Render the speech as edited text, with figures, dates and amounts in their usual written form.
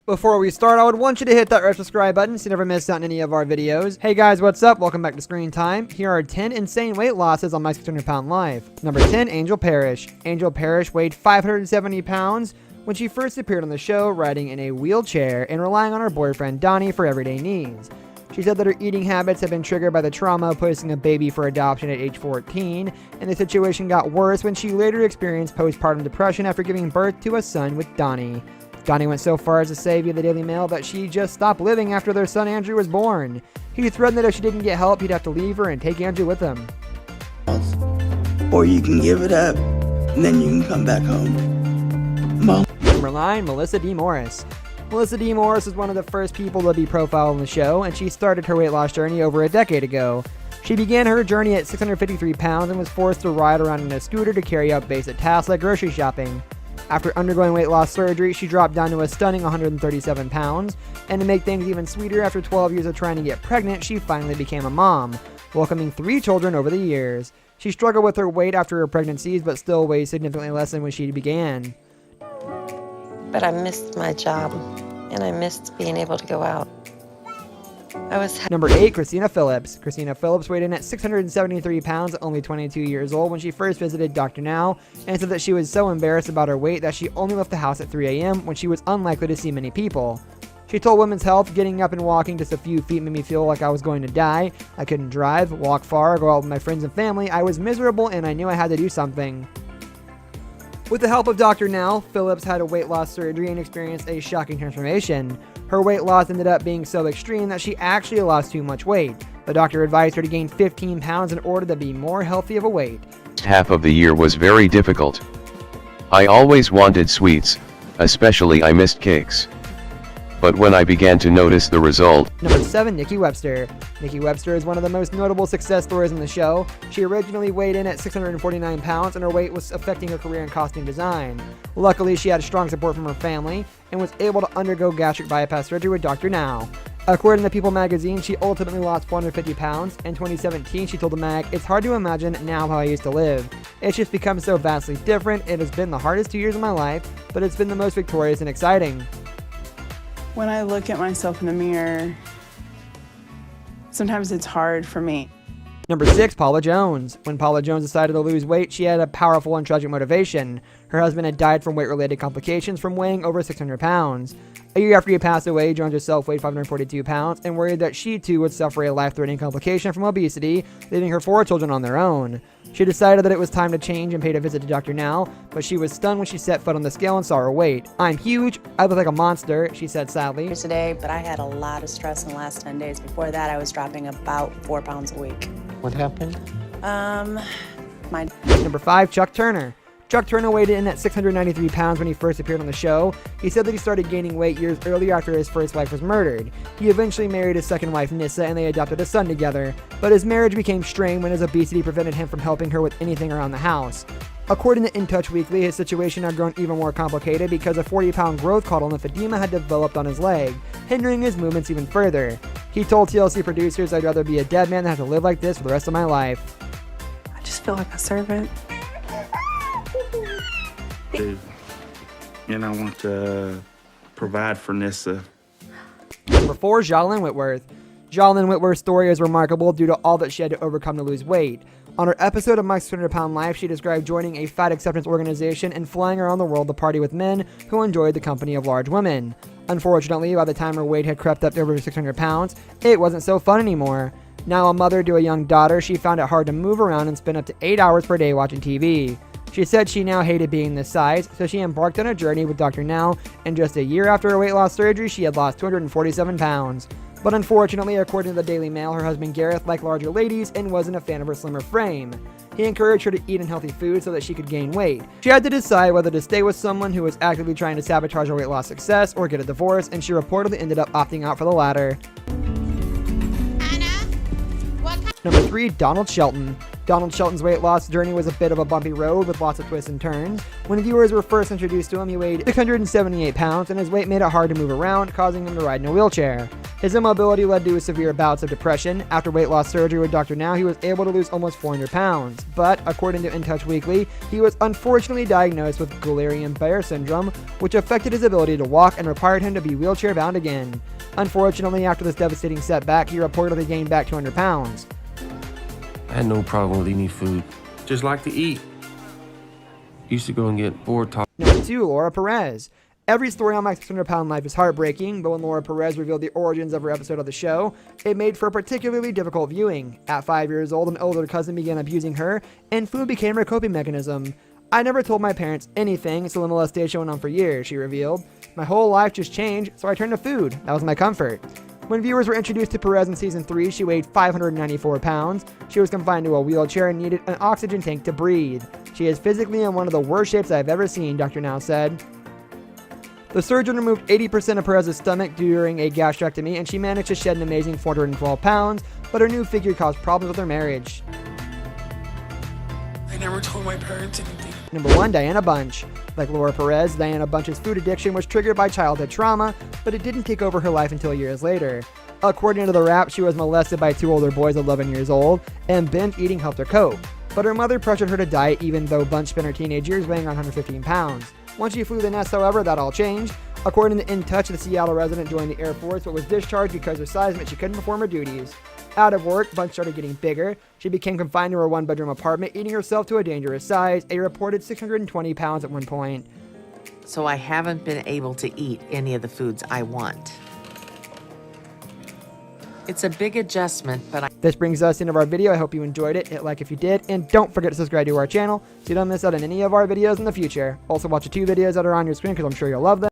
Before we start, I would want you to hit that red subscribe button so you never miss out on any of our videos. Hey guys, what's up? Welcome back to Screen Time. Here are 10 insane weight losses on My 600 Pound Life. Number 10, Angel Parrish. Angel Parrish weighed 570 pounds when she first appeared on the show, riding in a wheelchair and relying on her boyfriend Donnie for everyday needs. She said that her eating habits have been triggered by the trauma of placing a baby for adoption at age 14, and the situation got worse when she later experienced postpartum depression after giving birth to a son with Donnie. Donnie went so far as to say via the Daily Mail that she just stopped living after their son Andrew was born. He threatened that if she didn't get help, he'd have to leave her and take Andrew with him. Or you can give it up, and then you can come back home. Number 9, Melissa D. Morris. Melissa D. Morris is one of the first people to be profiled on the show, and she started her weight loss journey over a decade ago. She began her journey at 653 pounds and was forced to ride around in a scooter to carry out basic tasks like grocery shopping. After undergoing weight loss surgery, she dropped down to a stunning 137 pounds, and to make things even sweeter, after 12 years of trying to get pregnant, she finally became a mom, welcoming 3 children over the years. She struggled with her weight after her pregnancies, but still weighs significantly less than when she began. But I missed my job, and I missed being able to go out. Number 8, Christina Phillips. Christina Phillips weighed in at 673 pounds at only 22 years old when she first visited Dr. Now, and said that she was so embarrassed about her weight that she only left the house at 3 a.m. when she was unlikely to see many people. She told Women's Health, "Getting up and walking just a few feet made me feel like I was going to die. I couldn't drive, walk far, or go out with my friends and family. I was miserable and I knew I had to do something." With the help of Dr. Now, Phillips had a weight loss surgery and experienced a shocking transformation. Her weight loss ended up being so extreme that she actually lost too much weight. The doctor advised her to gain 15 pounds in order to be more healthy of a weight. Half of the year was very difficult. I always wanted sweets, especially I missed cakes. But when I began to notice the result. Number 7, Nikki Webster. Nikki Webster is one of the most notable success stories in the show. She originally weighed in at 649 pounds and her weight was affecting her career in costume design. Luckily, she had strong support from her family and was able to undergo gastric bypass surgery with Dr. Now. According to People magazine, she ultimately lost 450 pounds. In 2017, she told the mag, "It's hard to imagine now how I used to live. It's just become so vastly different. It has been the hardest 2 years of my life, but it's been the most victorious and exciting." When I look at myself in the mirror, sometimes it's hard for me. Number 6, Paula Jones. When Paula Jones decided to lose weight, she had a powerful and tragic motivation. Her husband had died from weight-related complications from weighing over 600 pounds. A year after he passed away, Jones herself weighed 542 pounds and worried that she too would suffer a life-threatening complication from obesity, leaving her 4 children on their own. She decided that it was time to change and paid a visit to Dr. Now, but she was stunned when she set foot on the scale and saw her weight. "I'm huge, I look like a monster," she said sadly. Today, but I had a lot of stress in the last 10 days. Before that, I was dropping about 4 pounds a week. What happened? Number 5, Chuck Turner. Chuck Turner weighed in at 693 pounds when he first appeared on the show. He said that he started gaining weight years earlier after his first wife was murdered. He eventually married his second wife, Nissa, and they adopted a son together. But his marriage became strained when his obesity prevented him from helping her with anything around the house. According to In Touch Weekly, his situation had grown even more complicated because a 40-pound growth called lymphedema had developed on his leg, hindering his movements even further. He told TLC producers, "I'd rather be a dead man than have to live like this for the rest of my life." I just feel like a servant. And I want to provide for Nissa. Number 4, Jolyn Whitworth. Jolyn Whitworth's story is remarkable due to all that she had to overcome to lose weight. On her episode of My 600 Pound Life, she described joining a fat acceptance organization and flying around the world to party with men who enjoyed the company of large women. Unfortunately, by the time her weight had crept up to over 600 pounds, it wasn't so fun anymore. Now a mother to a young daughter, she found it hard to move around and spend up to 8 hours per day watching TV. She said she now hated being this size, so she embarked on a journey with Dr. Now, and just a year after her weight loss surgery, she had lost 247 pounds. But unfortunately, according to the Daily Mail, her husband Gareth liked larger ladies and wasn't a fan of her slimmer frame. He encouraged her to eat unhealthy food so that she could gain weight. She had to decide whether to stay with someone who was actively trying to sabotage her weight loss success or get a divorce, and she reportedly ended up opting out for the latter. Number 3, Donald Shelton. Donald Shelton's weight loss journey was a bit of a bumpy road with lots of twists and turns. When viewers were first introduced to him, he weighed 678 pounds and his weight made it hard to move around, causing him to ride in a wheelchair. His immobility led to severe bouts of depression. After weight loss surgery with Dr. Now, he was able to lose almost 400 pounds. But, according to In Touch Weekly, he was unfortunately diagnosed with Guillain-Barré syndrome, which affected his ability to walk and required him to be wheelchair-bound again. Unfortunately, after this devastating setback, he reportedly gained back 200 pounds. I had no problem with eating food. Just like to eat. Used to go and get bored talking. Number 2, Laura Perez. Every story on My 600-Pound Life is heartbreaking, but when Laura Perez revealed the origins of her episode of the show, it made for a particularly difficult viewing. At 5 years old, an older cousin began abusing her, and food became her coping mechanism. I never told my parents anything, so the molestation went on for years, she revealed. My whole life just changed, so I turned to food. That was my comfort. When viewers were introduced to Perez in season 3, she weighed 594 pounds. She was confined to a wheelchair and needed an oxygen tank to breathe. She is physically in one of the worst shapes I've ever seen, Dr. Now said. The surgeon removed 80% of Perez's stomach during a gastrectomy, and she managed to shed an amazing 412 pounds, but her new figure caused problems with her marriage. I never told my parents anything. Number 1, Diana Bunch. Like Laura Perez, Diana Bunch's food addiction was triggered by childhood trauma, but it didn't take over her life until years later. According to the Wrap, she was molested by 2 older boys 11 years old, and binge eating helped her cope. But her mother pressured her to diet even though Bunch spent her teenage years weighing 115 pounds. Once she flew the nest, however, that all changed. According to In Touch, the Seattle resident joined the Air Force but was discharged because her size meant she couldn't perform her duties. Out of work, Bunch started getting bigger. She became confined to her 1-bedroom apartment, eating herself to a dangerous size, a reported 620 pounds at one point. So I haven't been able to eat any of the foods I want. It's a big adjustment, but This brings us into our video. I hope you enjoyed it. Hit like if you did, and don't forget to subscribe to our channel so you don't miss out on any of our videos in the future. Also, watch the 2 videos that are on your screen because I'm sure you'll love them.